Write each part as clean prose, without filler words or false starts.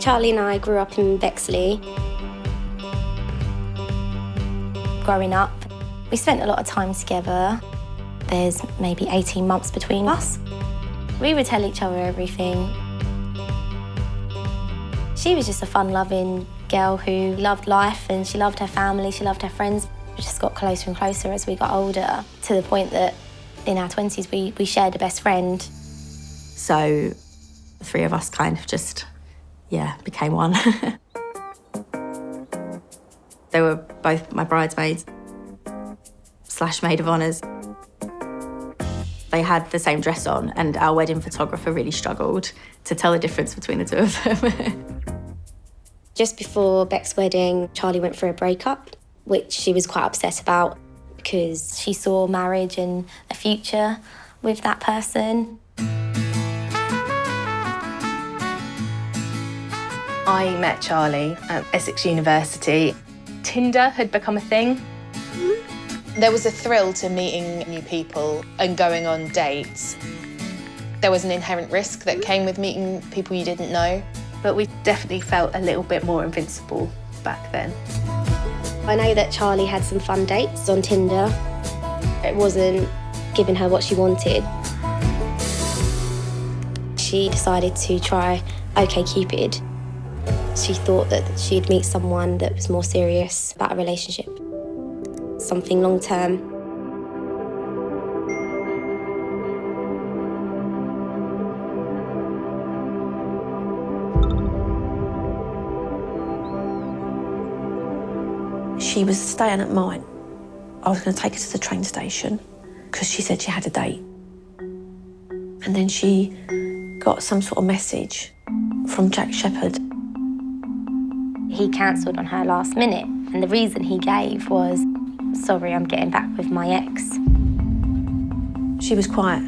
Charli and I grew up in Bexley. Growing up, we spent a lot of time together. There's maybe 18 months between us. We would tell each other everything. She was just a fun-loving girl who loved life and she loved her family, she loved her friends. We just got closer and closer as we got older, to the point that in our 20s we shared a best friend. So the three of us kind of just, became one. They were both my bridesmaids / maid of honours. They had the same dress on and our wedding photographer really struggled to tell the difference between the two of them. Just before Beck's wedding, Charli went through a breakup, which she was quite upset about because she saw marriage and a future with that person. I met Charli at Essex University. Tinder had become a thing. There was a thrill to meeting new people and going on dates. There was an inherent risk that came with meeting people you didn't know. But we definitely felt a little bit more invincible back then. I know that Charli had some fun dates on Tinder. It wasn't giving her what she wanted. She decided to try OkCupid. She thought that she'd meet someone that was more serious about a relationship, something long-term. She was staying at mine. I was going to take her to the train station because she said she had a date. And then she got some sort of message from Jack Shepherd. He cancelled on her last minute, and the reason he gave was, sorry, I'm getting back with my ex. She was quite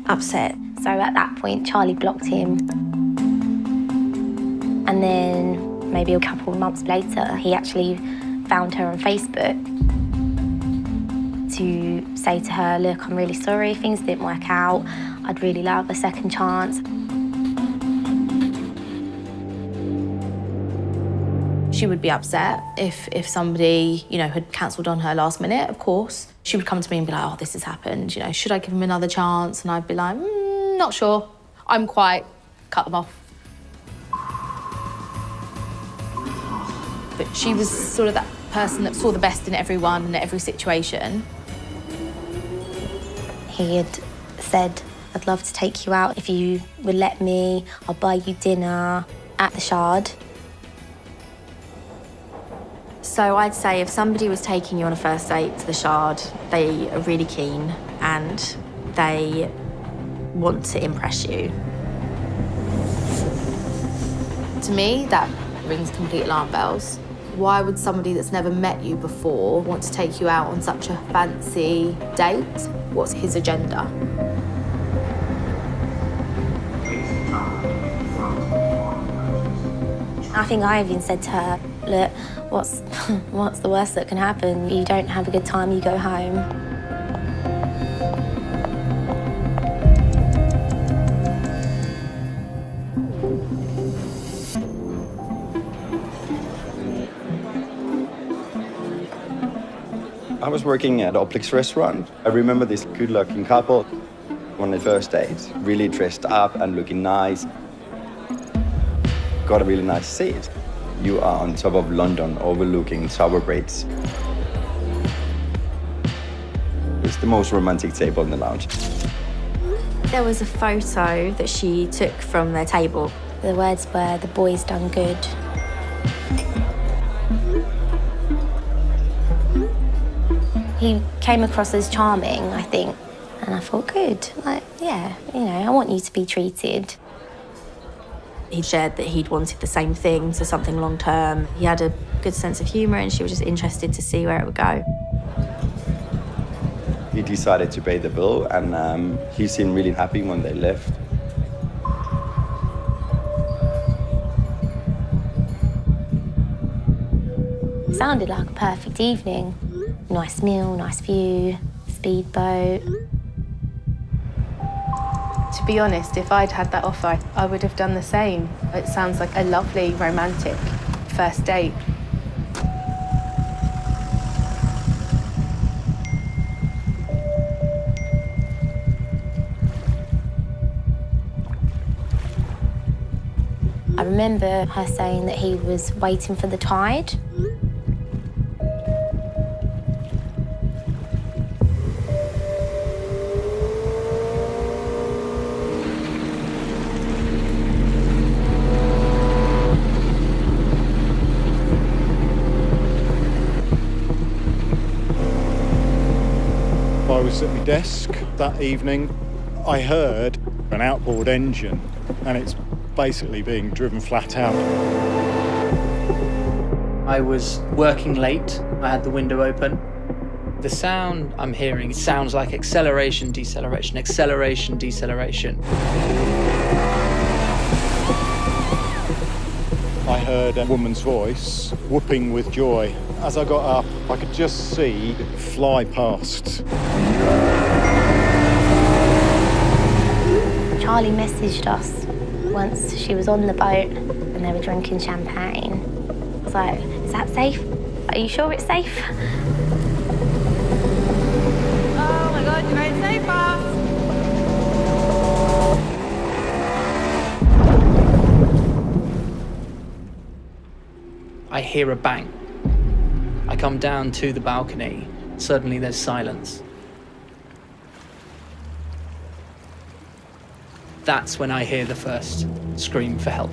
upset. So at that point, Charli blocked him. And then maybe a couple of months later, he actually found her on Facebook to say to her, look, I'm really sorry, things didn't work out. I'd really love a second chance. She would be upset if somebody, had cancelled on her last minute, of course. She would come to me and be like, oh, this has happened, should I give him another chance? And I'd be like, not sure. I'm quite, cut them off. But she was sort of that person that saw the best in everyone and every situation. He had said, I'd love to take you out. If you would let me, I'll buy you dinner at the Shard. So I'd say if somebody was taking you on a first date to the Shard, they are really keen and they want to impress you. To me, that rings complete alarm bells. Why would somebody that's never met you before want to take you out on such a fancy date? What's his agenda? I think I even said to her, look, what's the worst that can happen? You don't have a good time, you go home. I was working at Oplix restaurant. I remember this good-looking couple on the first date, really dressed up and looking nice. Got a really nice seat. You are on top of London, overlooking Tower Bridge. It's the most romantic table in the lounge. There was a photo that she took from their table. The words were, the boy's done good. He came across as charming, I think. And I thought, good, I want you to be treated. He shared that he'd wanted the same thing, so something long-term. He had a good sense of humour and she was just interested to see where it would go. He decided to pay the bill and he seemed really happy when they left. It sounded like a perfect evening. Nice meal, nice view, speedboat. To be honest, if I'd had that offer, I would have done the same. It sounds like a lovely, romantic first date. I remember her saying that he was waiting for the tide. I was at my desk that evening. I heard an outboard engine, and it's basically being driven flat out. I was working late. I had the window open. The sound I'm hearing sounds like acceleration, deceleration, acceleration, deceleration. I heard a woman's voice whooping with joy. As I got up, I could just see it fly past. Charli messaged us once she was on the boat and they were drinking champagne. I was like, is that safe? Are you sure it's safe? Oh my God, you're going so fast. I hear a bang. I come down to the balcony. Suddenly there's silence. That's when I hear the first scream for help.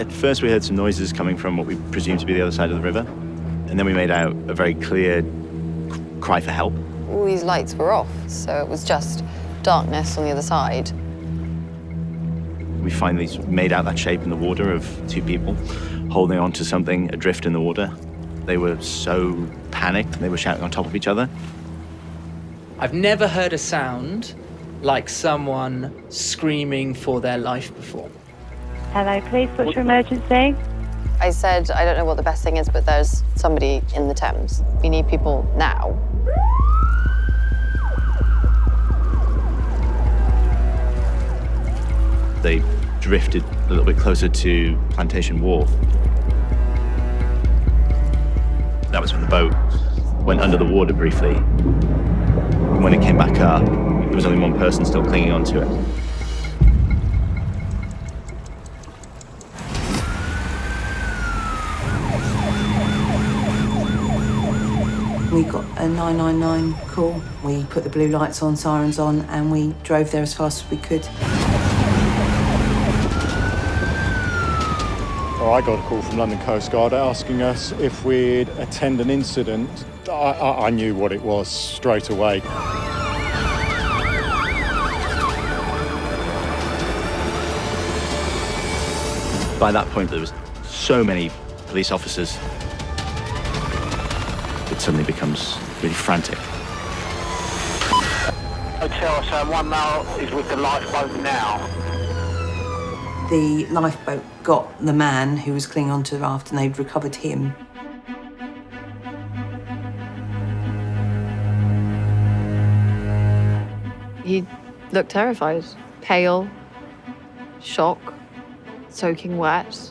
At first we heard some noises coming from what we presumed to be the other side of the river, and then we made out a very clear cry for help. All these lights were off, so it was just darkness on the other side. We finally made out that shape in the water of two people holding on to something adrift in the water. They were so panicked, they were shouting on top of each other. I've never heard a sound like someone screaming for their life before. Hello, police, what's your emergency? I said, I don't know what the best thing is, but there's somebody in the Thames. We need people now. They drifted a little bit closer to Plantation Wharf. That was when the boat went under the water briefly. And when it came back up, there was only one person still clinging onto it. We got a 999 call. We put the blue lights on, sirens on, and we drove there as fast as we could. Oh, I got a call from London Coast Guard asking us if we'd attend an incident. I knew what it was straight away. By that point, there was so many police officers. It suddenly becomes really frantic. Hotel, so 1 mile is with the lifeboat now. The lifeboat got the man who was clinging onto the raft, and they'd recovered him. He looked terrified, pale, shock, soaking wet.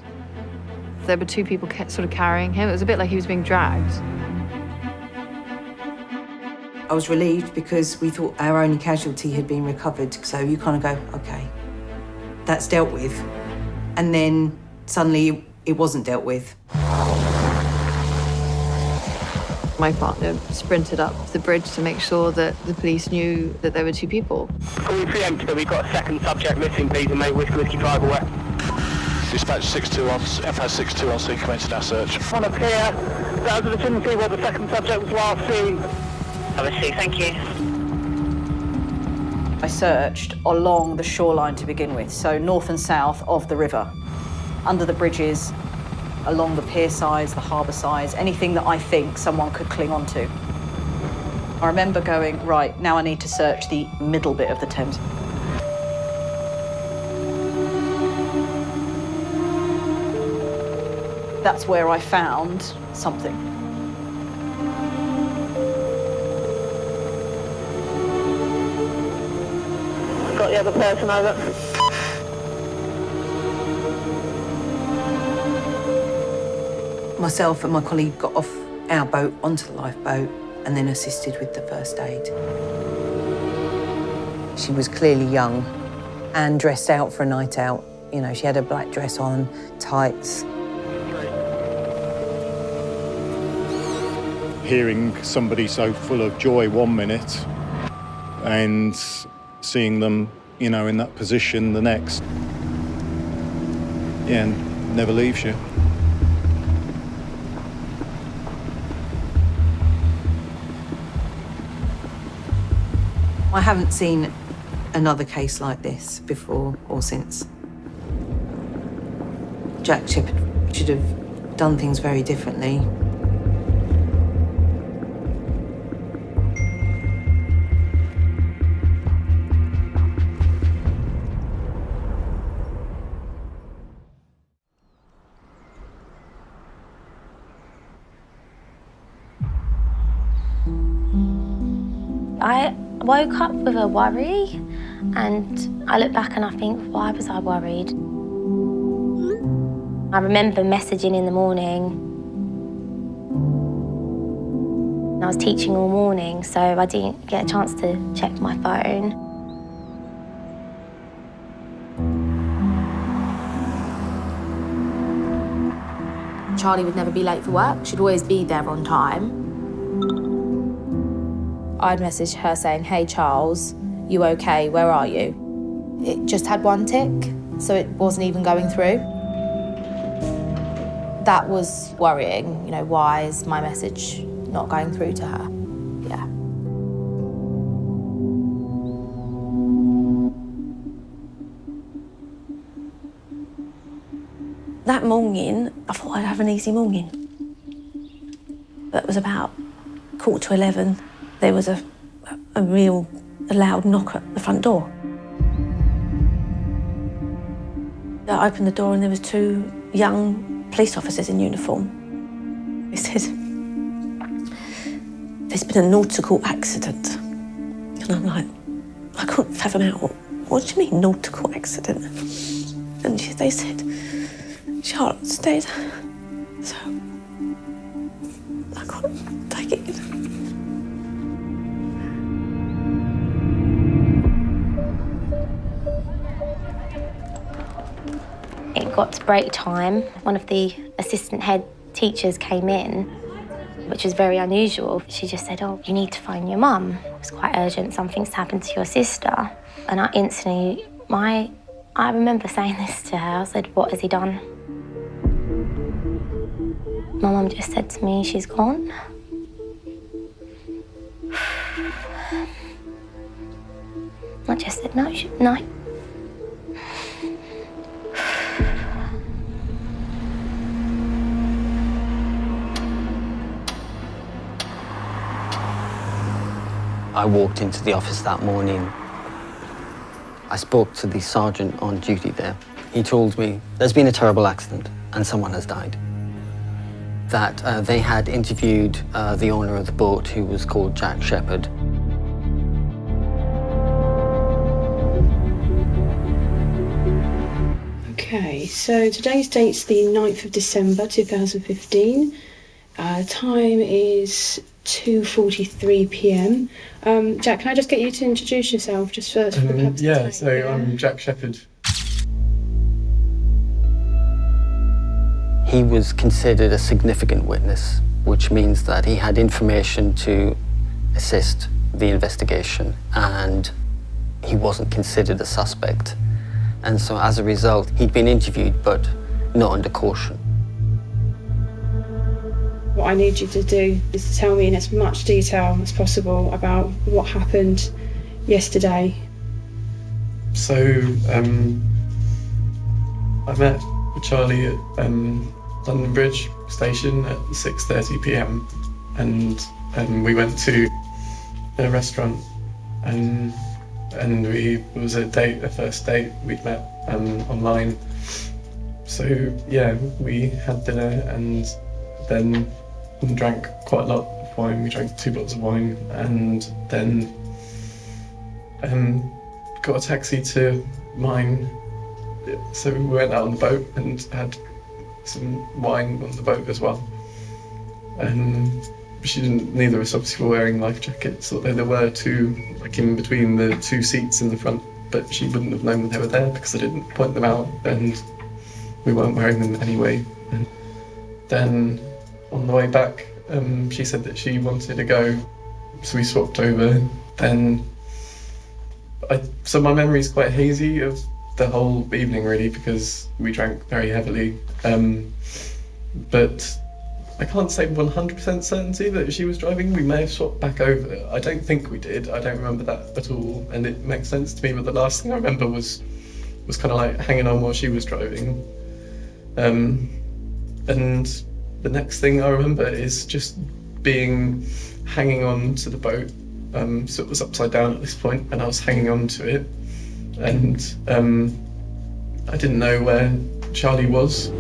There were two people sort of carrying him. It was a bit like he was being dragged. I was relieved because we thought our only casualty had been recovered, so you kind of go, okay, that's dealt with. And then suddenly it wasn't dealt with. My partner sprinted up the bridge to make sure that the police knew that there were two people. Call preemptive, we've got a second subject missing, please, and make whiskey drive away. Dispatch 62 on, FS62 on scene, commencing our search. On a pier, down to the vicinity where the second subject was last seen. Obviously, thank you. I searched along the shoreline to begin with, so north and south of the river, under the bridges, along the pier sides, the harbour sides, anything that I think someone could cling onto. I remember going, right, now I need to search the middle bit of the Thames. That's where I found something. escort the other person over. Myself and my colleague got off our boat onto the lifeboat and then assisted with the first aid. She was clearly young and dressed out for a night out. You know, she had a black dress on, tights. Hearing somebody so full of joy one minute and seeing them, you know, in that position the next, yeah, never leaves you. I haven't seen another case like this before or since. Jack Shepherd should have done things very differently. I woke up with a worry, and I look back and I think, why was I worried? I remember messaging in the morning. I was teaching all morning, so I didn't get a chance to check my phone. Charli would never be late for work. She'd always be there on time. I'd message her saying, hey, Charles, you okay? Where are you? It just had one tick, so it wasn't even going through. That was worrying. You know, why is my message not going through to her? Yeah. That morning, I thought I'd have an easy morning. But it was about 11:15. There was a loud knock at the front door. I opened the door and there was two young police officers in uniform. They said, there's been a nautical accident. And I'm like, I couldn't fathom out, what do you mean, nautical accident? And they said, Charlotte's dead. So I couldn't take it. It got to break time. One of the assistant head teachers came in, which was very unusual. She just said, oh, you need to phone your mum. It was quite urgent, something's happened to your sister. And I instantly, I remember saying this to her. I said, what has he done? My mum just said to me, she's gone. I just said, no, no. I walked into the office that morning. I spoke to the sergeant on duty there. He told me there's been a terrible accident and someone has died. That they had interviewed the owner of the boat, who was called Jack Shepherd. Okay, so today's date's the 9th of December 2015. Time is 2:43 p.m. Jack, can I just get you to introduce yourself just for the purpose yeah, so I'm Jack Shepherd. He was considered a significant witness, which means that he had information to assist the investigation, and he wasn't considered a suspect. And so as a result, he'd been interviewed, but not under caution. What I need you to do is to tell me in as much detail as possible about what happened yesterday. So, I met Charli at London Bridge station at 6:30 p.m. and we went to a restaurant and it was a first date. We'd met online. So yeah, we had dinner and then drank quite a lot of wine. We drank 2 bottles of wine and then got a taxi to mine. So we went out on the boat and had some wine on the boat as well. Neither of us obviously were wearing life jackets, although there were two, like in between the two seats in the front, but she wouldn't have known they were there because I didn't point them out and we weren't wearing them anyway. And then on the way back, she said that she wanted to go, so we swapped over. Then, so my memory is quite hazy of the whole evening really because we drank very heavily, but I can't say 100% certainty that she was driving. We may have swapped back over. I don't think we did. I don't remember that at all. And it makes sense to me, but the last thing I remember was kind of like hanging on while she was driving. And the next thing I remember is just hanging on to the boat. So it was upside down at this point, and I was hanging on to it. And I didn't know where Charli was.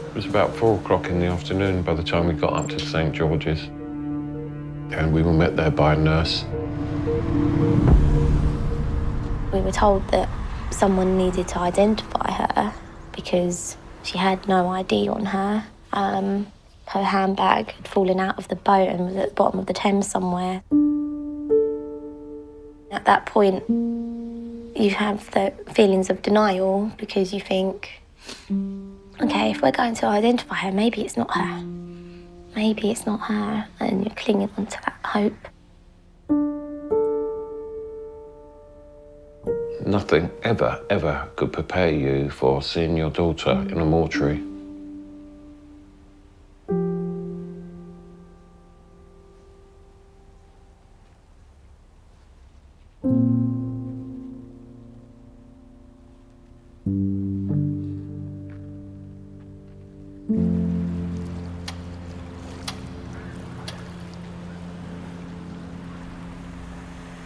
It was about 4 o'clock in the afternoon by the time we got up to St. George's. And we were met there by a nurse. We were told that someone needed to identify her because she had no ID on her. Her handbag had fallen out of the boat and was at the bottom of the Thames somewhere. At that point, you have the feelings of denial because you think, okay, if we're going to identify her, maybe it's not her. Maybe it's not her, and you're clinging onto that hope. Nothing ever could prepare you for seeing your daughter in a mortuary.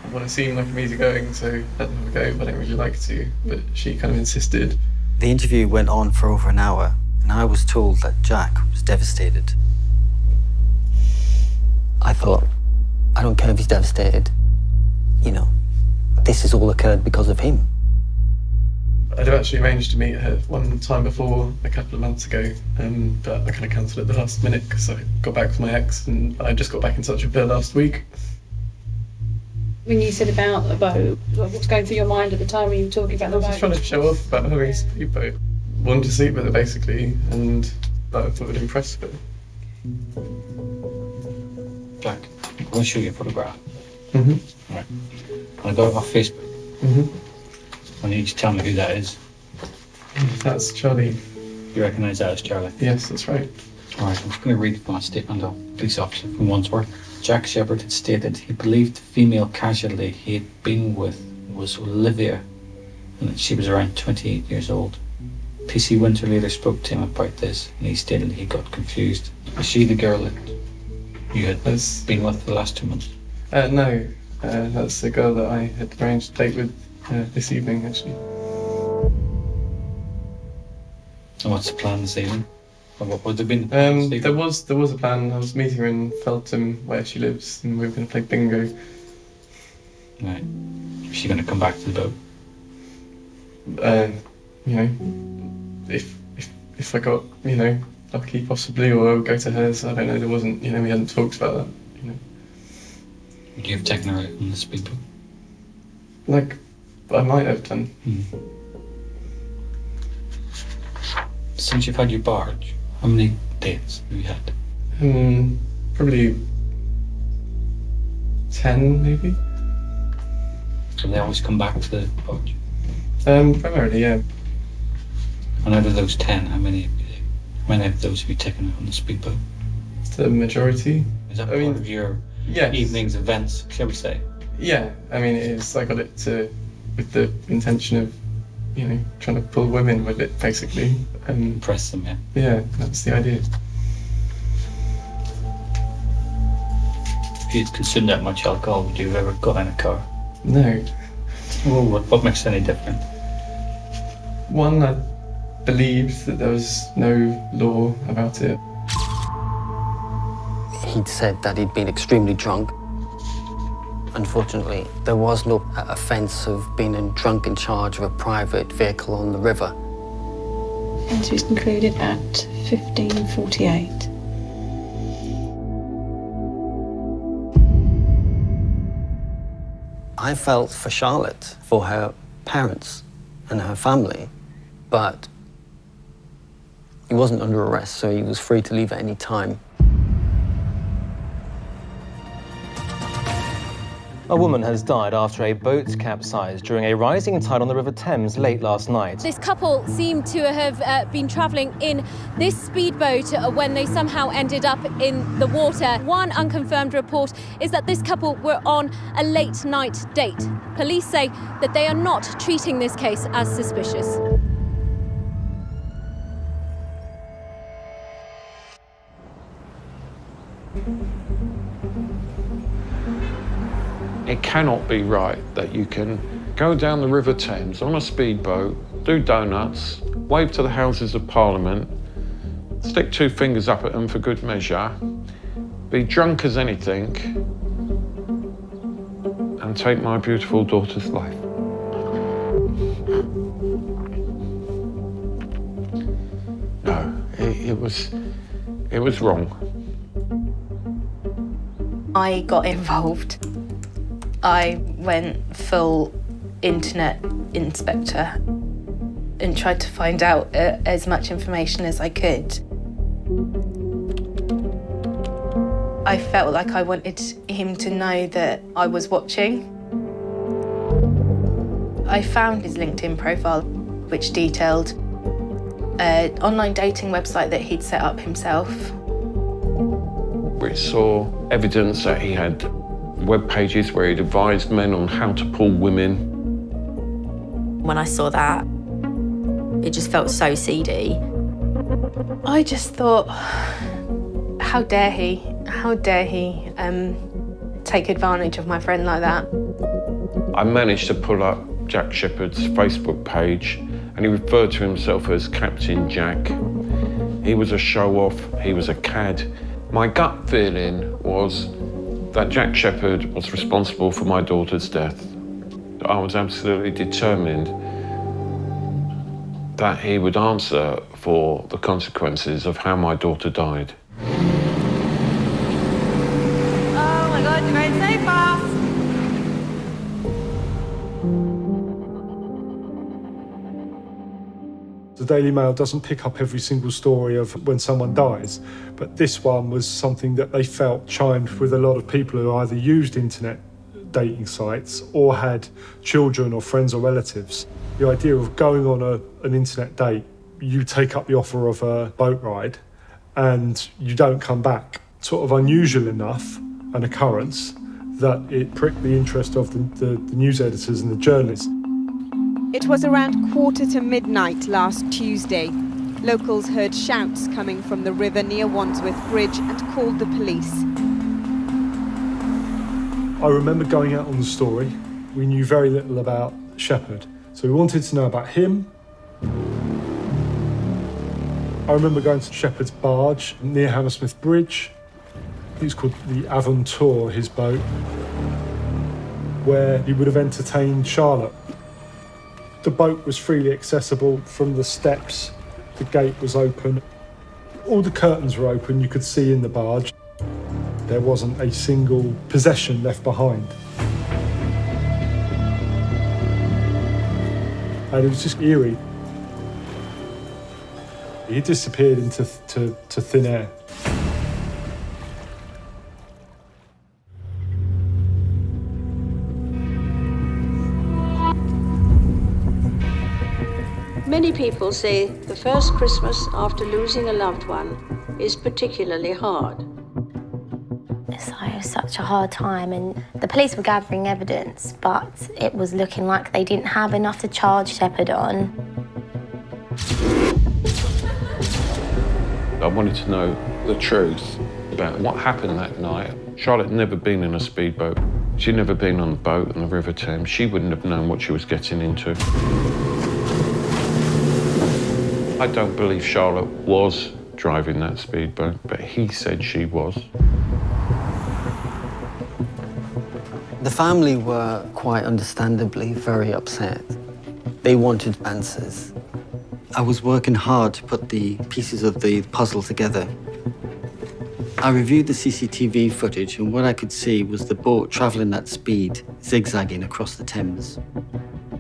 I want to seem like I'm easygoing, so let them have a go, but I don't really like to. But she kind of insisted. The interview went on for over an hour, and I was told that Jack was devastated. I thought, I don't care if he's devastated. You know, this has all occurred because of him. I'd actually arranged to meet her one time before, a couple of months ago, but I kind of cancelled at the last minute because I got back with my ex, and I just got back in touch with her last week. When you said about a boat, what's going through your mind at the time when you were talking about the boat? I was just trying to show off about having a speedboat. Wanted to sleep with her basically, and I thought it would impress her. Jack, I'm going to show you a photograph. Mm-hmm. Right. I got it off Facebook. Mm-hmm. I need you to tell me who that is. That's Charli. You recognise that as Charli? Yes, that's right. All right, I'm just going to read the last statement of a police officer from Wandsworth. Jack Shepherd had stated he believed the female casualty he had been with was Olivia and that she was around 28 years old. PC Winter later spoke to him about this and he stated he got confused. Was she the girl that you had been with for the last 2 months? No, that's the girl that I had arranged a date with this evening actually. And what's the plan this evening? Or what would there been? There was a plan. I was meeting her in Feltham where she lives and we were going to play bingo. Right. Is she going to come back to the boat? You know, if I got, you know, lucky possibly, or I would go to hers. I don't know. There wasn't, you know, we hadn't talked about that. You know. Would you have taken her out on the speedboat? Like, I might have done. Since you've had your barge, how many dates have you had? Probably 10, maybe. So they always come back to the barge? Primarily, yeah. And out of those 10, how many of those have you taken out on the speedboat? The majority. Is that part of your evening's events, shall we say? Yeah, I mean, it is. I got it with the intention of, you know, trying to pull women with it, basically. Impress them, yeah? Yeah, that's the idea. If you'd consumed that much alcohol, would you have ever got in a car? No. Well, what makes it any different? One, I believed that there was no law about it. He'd said that he'd been extremely drunk. Unfortunately, there was no offence of being drunk in charge of a private vehicle on the river. Interviews concluded at 15:48. I felt for Charlotte, for her parents and her family, but he wasn't under arrest, so he was free to leave at any time. A woman has died after a boat capsized during a rising tide on the River Thames late last night. This couple seemed to have been travelling in this speedboat when they somehow ended up in the water. One unconfirmed report is that this couple were on a late night date. Police say that they are not treating this case as suspicious. It cannot be right that you can go down the River Thames on a speedboat, do donuts, wave to the Houses of Parliament, stick two fingers up at them for good measure, be drunk as anything, and take my beautiful daughter's life. No, it was wrong. I got involved. I went full internet inspector and tried to find out as much information as I could. I felt like I wanted him to know that I was watching. I found his LinkedIn profile, which detailed an online dating website that he'd set up himself. We saw evidence that he had web pages where he'd advised men on how to pull women. When I saw that, it just felt so seedy. I just thought, how dare he? How dare he take advantage of my friend like that? I managed to pull up Jack Shepherd's Facebook page, and he referred to himself as Captain Jack. He was a show-off, he was a cad. My gut feeling was that Jack Shepherd was responsible for my daughter's death. I was absolutely determined that he would answer for the consequences of how my daughter died. Oh my God, you're going so fast! The Daily Mail doesn't pick up every single story of when someone dies, but this one was something that they felt chimed with a lot of people who either used internet dating sites or had children or friends or relatives. The idea of going on an internet date, you take up the offer of a boat ride and you don't come back. Sort of unusual enough an occurrence that it pricked the interest of the news editors and the journalists. It was around midnight last Tuesday. Locals heard shouts coming from the river near Wandsworth Bridge and called the police. I remember going out on the story. We knew very little about Shepherd, so we wanted to know about him. I remember going to Shepherd's barge near Hammersmith Bridge. It was called the Aventure, his boat, where he would have entertained Charlotte. The boat was freely accessible from the steps. The gate was open. All the curtains were open. You could see in the barge. There wasn't a single possession left behind. And it was just eerie. He disappeared into thin air. Many people say the first Christmas after losing a loved one is particularly hard. So it was such a hard time, and the police were gathering evidence, but it was looking like they didn't have enough to charge Shepherd on. I wanted to know the truth about what happened that night. Charlotte had never been in a speedboat. She'd never been on a boat on the River Thames. She wouldn't have known what she was getting into. I don't believe Charlotte was driving that speedboat, but he said she was. The family were quite understandably very upset. They wanted answers. I was working hard to put the pieces of the puzzle together. I reviewed the CCTV footage, and what I could see was the boat travelling at speed, zigzagging across the Thames.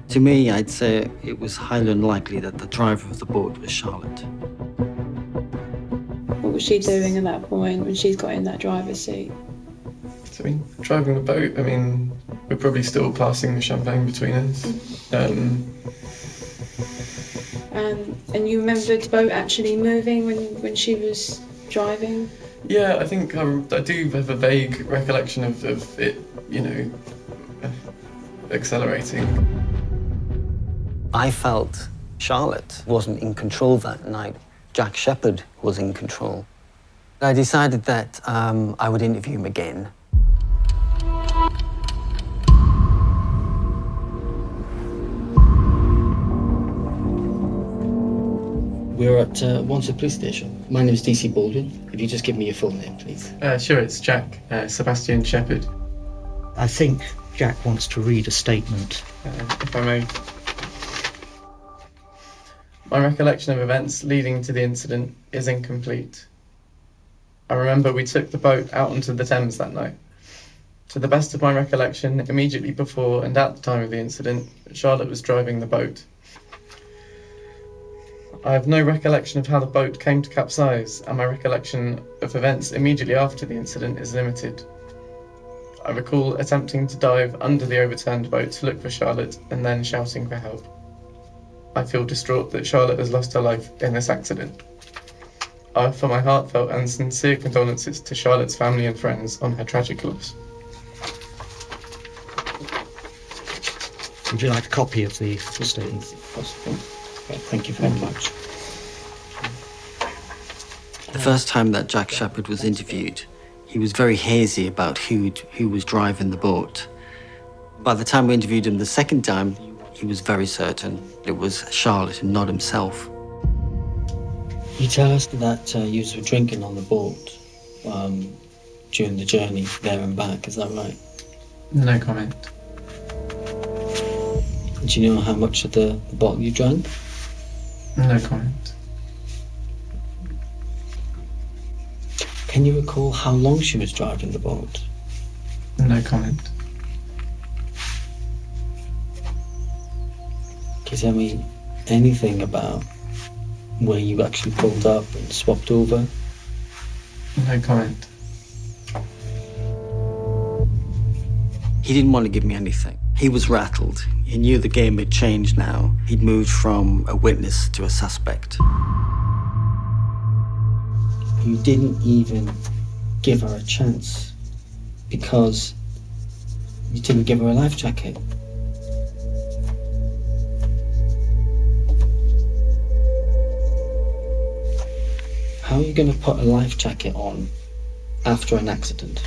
To me, I'd say it was highly unlikely that the driver of the boat was Charlotte. What was she doing at that point when she's got in that driver's seat? So, I mean, driving the boat, I mean, we're probably still passing the champagne between us. And you remember the boat actually moving when she was driving? Yeah, I think I do have a vague recollection of it, you know, accelerating. I felt Charlotte wasn't in control that night. Jack Shepherd was in control. I decided that I would interview him again. We're at Wandsworth Police Station. My name is DC Baldwin. If you just give me your full name, please. Sure, it's Jack, Sebastian Shepherd. I think Jack wants to read a statement. If I may. My recollection of events leading to the incident is incomplete. I remember we took the boat out onto the Thames that night. To the best of my recollection, immediately before and at the time of the incident, Charlotte was driving the boat. I have no recollection of how the boat came to capsize, and my recollection of events immediately after the incident is limited. I recall attempting to dive under the overturned boat to look for Charlotte and then shouting for help. I feel distraught that Charlotte has lost her life in this accident. I offer my heartfelt and sincere condolences to Charlotte's family and friends on her tragic loss. Would you like a copy of the statement, if possible? Okay, thank you very much. The first time that Jack Shepherd was interviewed, he was very hazy about who was driving the boat. By the time we interviewed him the second time, he was very certain it was Charlotte and not himself. You tell us that you were drinking on the boat during the journey there and back, is that right? No comment. Do you know how much of the bottle you drank? No comment. Can you recall how long she was driving the boat? No comment. Can you tell me anything about where you actually pulled up and swapped over? No comment. He didn't want to give me anything. He was rattled. He knew the game had changed now. He'd moved from a witness to a suspect. You didn't even give her a chance because you didn't give her a life jacket. How are you going to put a life jacket on after an accident?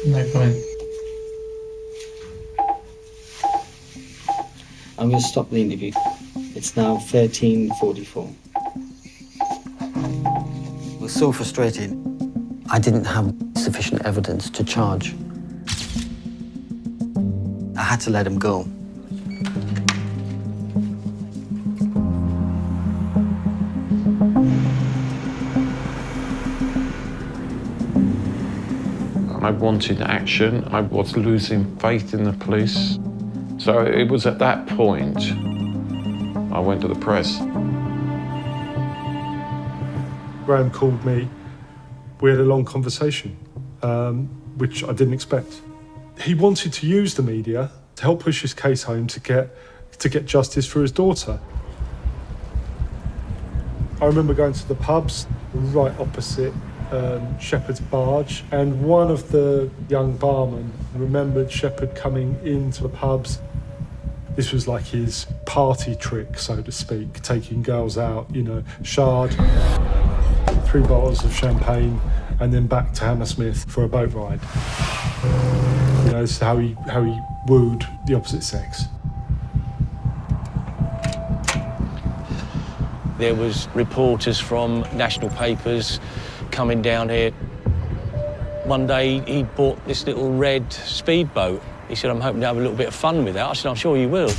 No comment. I'm going to stop the interview. It's now 13:44. It was so frustrating. I didn't have sufficient evidence to charge. I had to let him go. I wanted action. I was losing faith in the police. So it was at that point I went to the press. Graham called me. We had a long conversation, which I didn't expect. He wanted to use the media to help push his case home to get justice for his daughter. I remember going to the pubs right opposite Shepherd's barge, and one of the young barmen remembered Shepherd coming into the pubs. This was like his party trick, so to speak, taking girls out, you know, Shard, 3 bottles of champagne, and then back to Hammersmith for a boat ride. You know, this is how he wooed the opposite sex. There was reporters from national papers coming down here One day he bought this little red speedboat. He said, I'm hoping to have a little bit of fun with that. I said, I'm sure you will.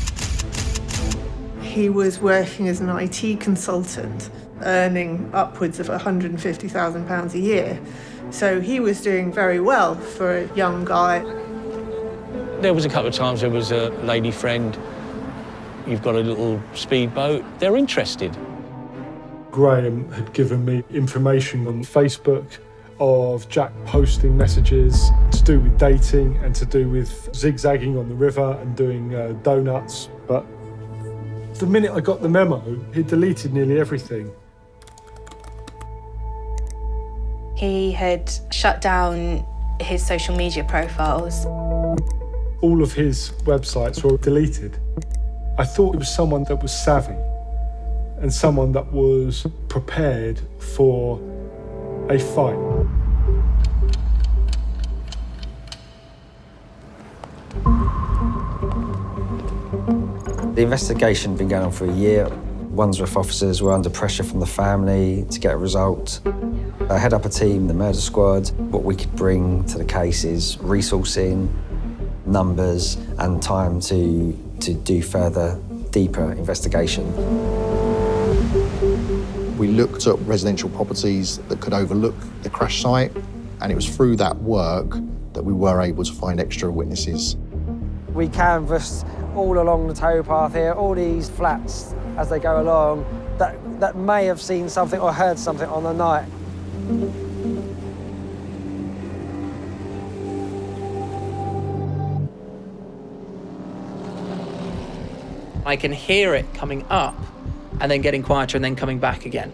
He was working as an IT consultant, earning upwards of £150,000 a year. So he was doing very well for a young guy. There was a couple of times there was a lady friend, you've got a little speedboat. They're interested. Graham had given me information on Facebook of Jack posting messages to do with dating and to do with zigzagging on the river and doing donuts. But the minute I got the memo, he deleted nearly everything. He had shut down his social media profiles. All of his websites were deleted. I thought it was someone that was savvy and someone that was prepared for a fight. The investigation had been going on for a year. Wandsworth officers were under pressure from the family to get a result. I head up a team, the murder squad. What we could bring to the case is resourcing, numbers, and time to do further, deeper investigation. We looked at residential properties that could overlook the crash site, and it was through that work that we were able to find extra witnesses. We canvassed all along the towpath here, all these flats as they go along that may have seen something or heard something on the night. I can hear it coming up and then getting quieter and then coming back again.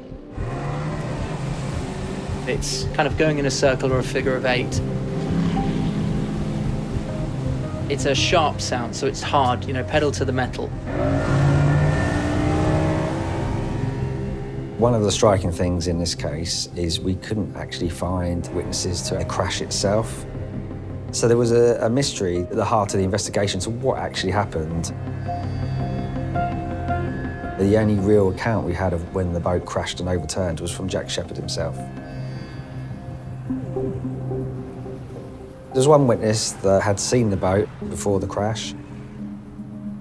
It's kind of going in a circle or a figure of 8. It's a sharp sound, so it's hard, you know, pedal to the metal. One of the striking things in this case is we couldn't actually find witnesses to the crash itself. So there was a mystery at the heart of the investigation to what actually happened. The only real account we had of when the boat crashed and overturned was from Jack Shepherd himself. There's one witness that had seen the boat before the crash.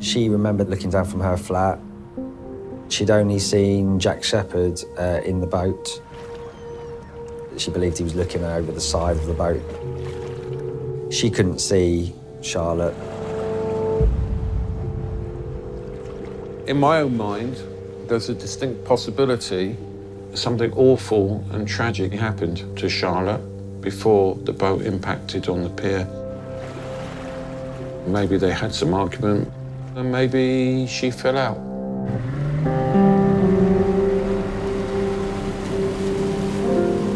She remembered looking down from her flat. She'd only seen Jack Shepherd in the boat. She believed he was looking over the side of the boat. She couldn't see Charlotte. In my own mind, there's a distinct possibility something awful and tragic happened to Charlotte before the boat impacted on the pier. Maybe they had some argument, and maybe she fell out.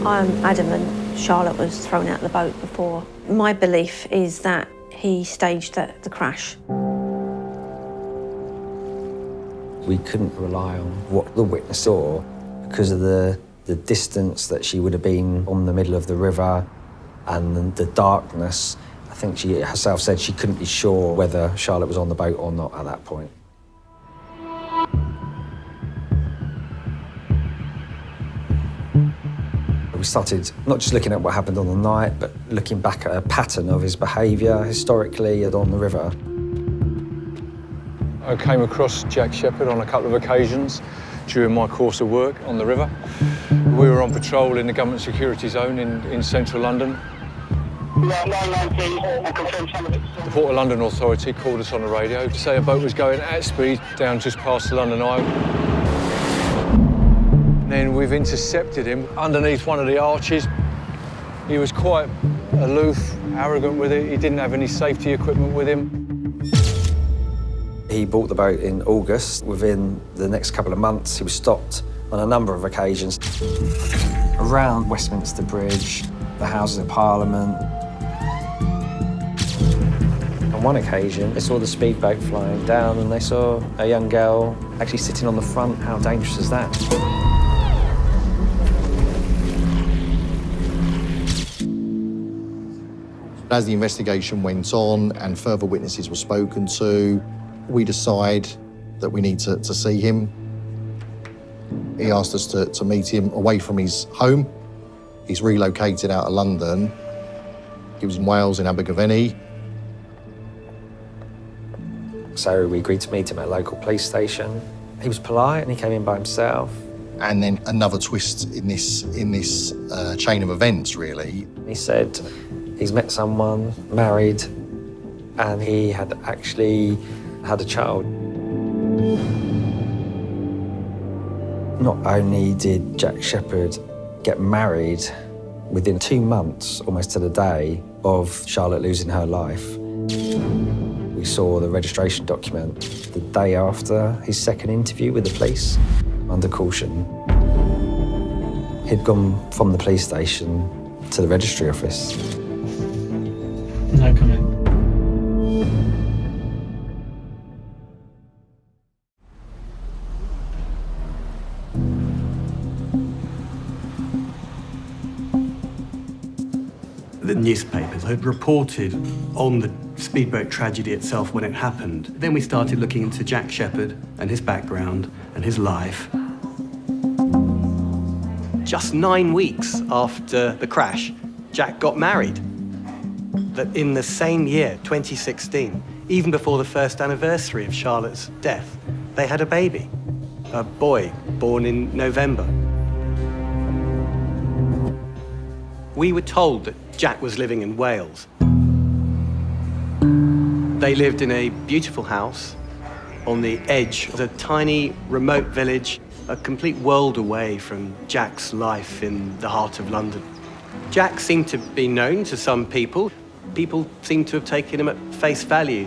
I'm adamant Charlotte was thrown out of the boat before. My belief is that he staged the crash. We couldn't rely on what the witness saw because of the distance that she would have been on the middle of the river and the darkness. I think she herself said she couldn't be sure whether Charlotte was on the boat or not at that point. We started not just looking at what happened on the night, but looking back at a pattern of his behaviour historically and on the river. I came across Jack Shepherd on a couple of occasions during my course of work on the river. We were on patrol in the government security zone in central London. The Port of London Authority called us on the radio to say a boat was going at speed down just past the London Eye. Then we've intercepted him underneath one of the arches. He was quite aloof, arrogant with it. He didn't have any safety equipment with him. He bought the boat in August. Within the next couple of months, he was stopped on a number of occasions around Westminster Bridge, the Houses of Parliament. On one occasion, they saw the speedboat flying down and they saw a young girl actually sitting on the front. How dangerous is that? As the investigation went on and further witnesses were spoken to, we decide that we need to see him. He asked us to meet him away from his home. He's relocated out of London He was in Wales, in Abergavenny. So we agreed to meet him at a local police station. He was polite and he came in by himself. And then another twist in this chain of events, really. He said he's met someone, married, and he had actually had a child. Not only did Jack Shepherd get married within 2 months, almost to the day, of Charlotte losing her life, we saw the registration document the day after his second interview with the police, under caution. He'd gone from the police station to the registry office. No comment. The newspapers had reported on the speedboat tragedy itself when it happened. Then we started looking into Jack Shepherd and his background and his life. Just 9 weeks after the crash, Jack got married. That in the same year, 2016, even before the first anniversary of Charlotte's death, they had a baby, a boy born in November. We were told that Jack was living in Wales. They lived in a beautiful house on the edge of a tiny, remote village, a complete world away from Jack's life in the heart of London. Jack seemed to be known to some people. People seemed to have taken him at face value.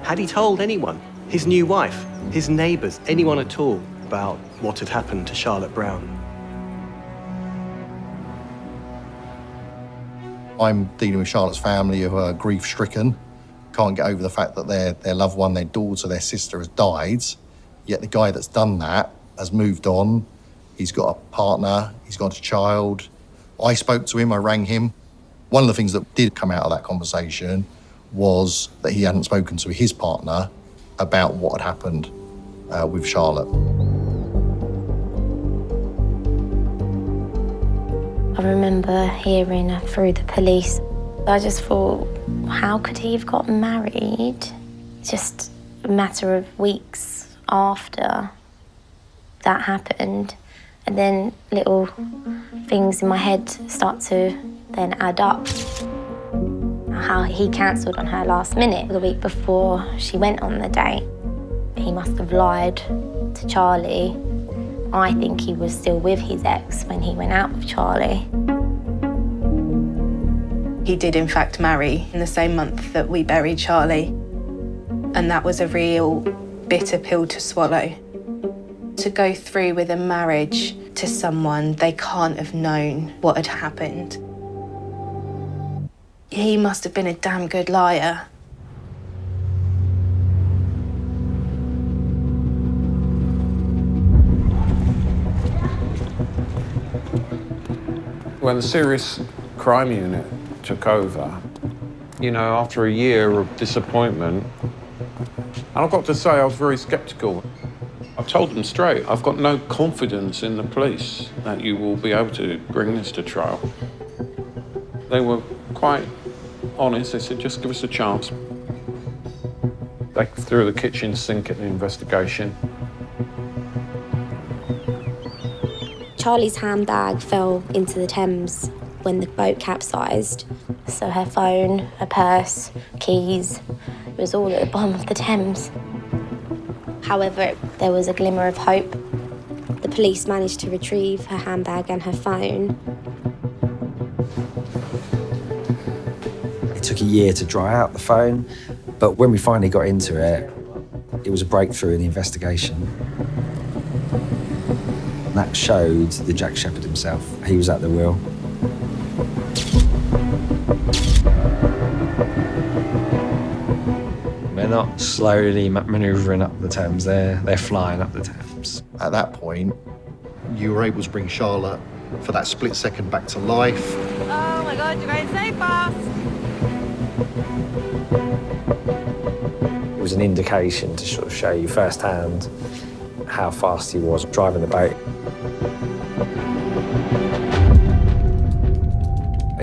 Had he told anyone, his new wife, his neighbours, anyone at all, about what had happened to Charlotte Brown? I'm dealing with Charlotte's family who are grief-stricken, can't get over the fact that their loved one, their daughter, their sister has died, yet the guy that's done that has moved on. He's got a partner, he's got a child. I spoke to him, I rang him. One of the things that did come out of that conversation was that he hadn't spoken to his partner about what had happened with Charlotte. I remember hearing through the police. I just thought, how could he have gotten married? Just a matter of weeks after that happened. And then little things in my head start to then add up. How he cancelled on her last minute the week before she went on the date. He must have lied to Charli. I think he was still with his ex when he went out with Charli. He did in fact marry in the same month that we buried Charli. And that was a real bitter pill to swallow. To go through with a marriage to someone they can't have known what had happened. He must have been a damn good liar. When the serious crime unit took over, you know, after a year of disappointment, and I've got to say I was very sceptical. I told them straight, I've got no confidence in the police that you will be able to bring this to trial. They were quite honest. They said, just give us a chance. They threw the kitchen sink at the investigation. Charli's handbag fell into the Thames when the boat capsized. So her phone, her purse, keys, it was all at the bottom of the Thames. However, there was a glimmer of hope. The police managed to retrieve her handbag and her phone. It took a year to dry out the phone, but when we finally got into it, it was a breakthrough in the investigation. And that showed the Jack Shepherd himself. He was at the wheel. They're not slowly manoeuvring up the Thames, they're flying up the Thames. At that point, you were able to bring Charlotte for that split second back to life. Oh my God, you're going so fast. It was an indication to sort of show you firsthand how fast he was driving the boat.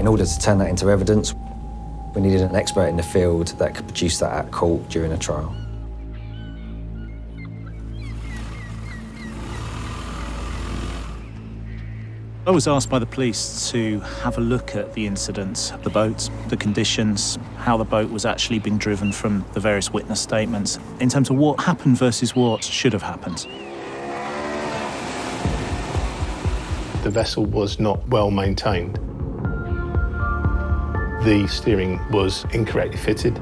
in order to turn that into evidence, we needed an expert in the field that could produce that at court during a trial. I was asked by the police to have a look at the incident, the boat, the conditions, how the boat was actually being driven from the various witness statements, in terms of what happened versus what should have happened. The vessel was not well maintained. The steering was incorrectly fitted.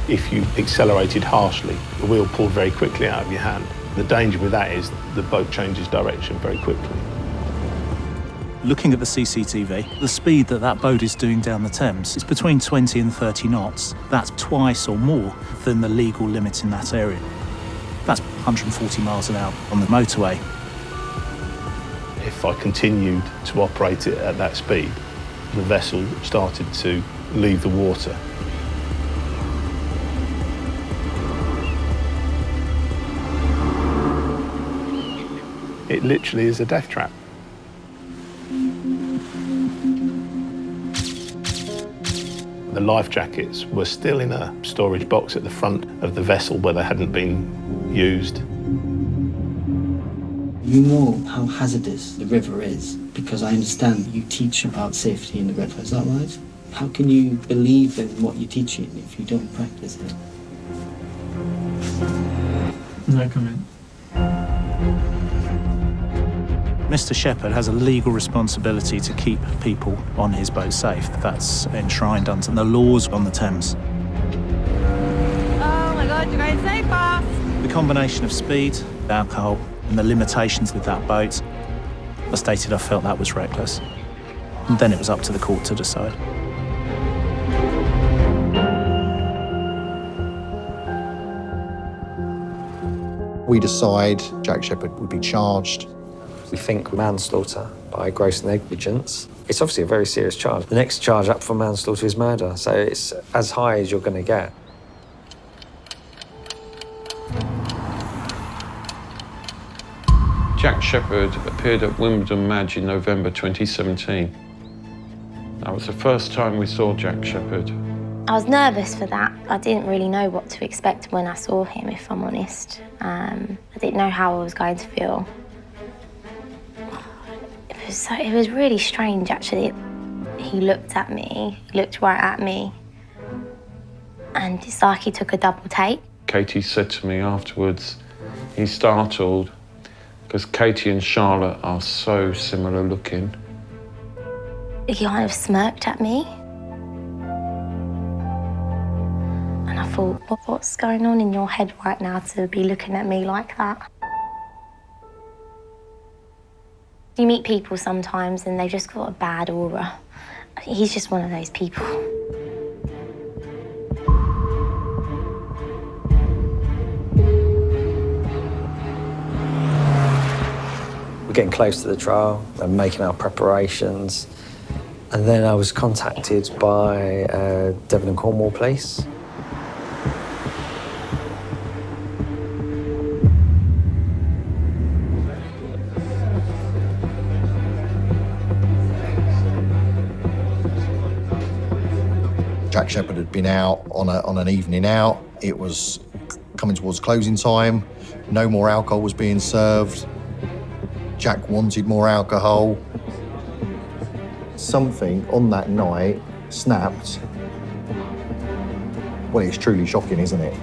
If you accelerated harshly, the wheel pulled very quickly out of your hand. The danger with that is the boat changes direction very quickly. Looking at the CCTV, the speed that that boat is doing down the Thames is between 20 and 30 knots. That's twice or more than the legal limit in that area. That's 140 miles an hour on the motorway. If I continued to operate it at that speed, the vessel started to leave the water. It literally is a death trap. The life jackets were still in a storage box at the front of the vessel where they hadn't been used. You know how hazardous the river is because I understand you teach about safety in the river, is that right? How can you believe in what you're teaching if you don't practice it? No comment. Mr. Shepherd has a legal responsibility to keep people on his boat safe. That's enshrined under the laws on the Thames. Oh my God, you're going so fast. The combination of speed, alcohol, and the limitations with that boat, I stated I felt that was reckless. And then it was up to the court to decide. We decide Jack Shepherd would be charged. We think manslaughter by gross negligence. It's obviously a very serious charge. The next charge up for manslaughter is murder, so it's as high as you're going to get. Jack Shepherd appeared at Wimbledon Madge in November 2017. That was the first time we saw Jack Shepherd. I was nervous for that. I didn't really know what to expect when I saw him, if I'm honest. I didn't know how I was going to feel. It was really strange, actually. He looked at me, looked right at me, and it's like he took a double take. Katie said to me afterwards, he's startled because Katie and Charlotte are so similar looking. He kind of smirked at me. And I thought, what's going on in your head right now to be looking at me like that? You meet people sometimes and they've just got a bad aura. He's just one of those people. We're getting close to the trial and making our preparations. And then I was contacted by Devon and Cornwall Police. Jack Shepherd had been out on an evening out. It was coming towards closing time. No more alcohol was being served. Jack wanted more alcohol. Something on that night snapped. Well, it's truly shocking, isn't it?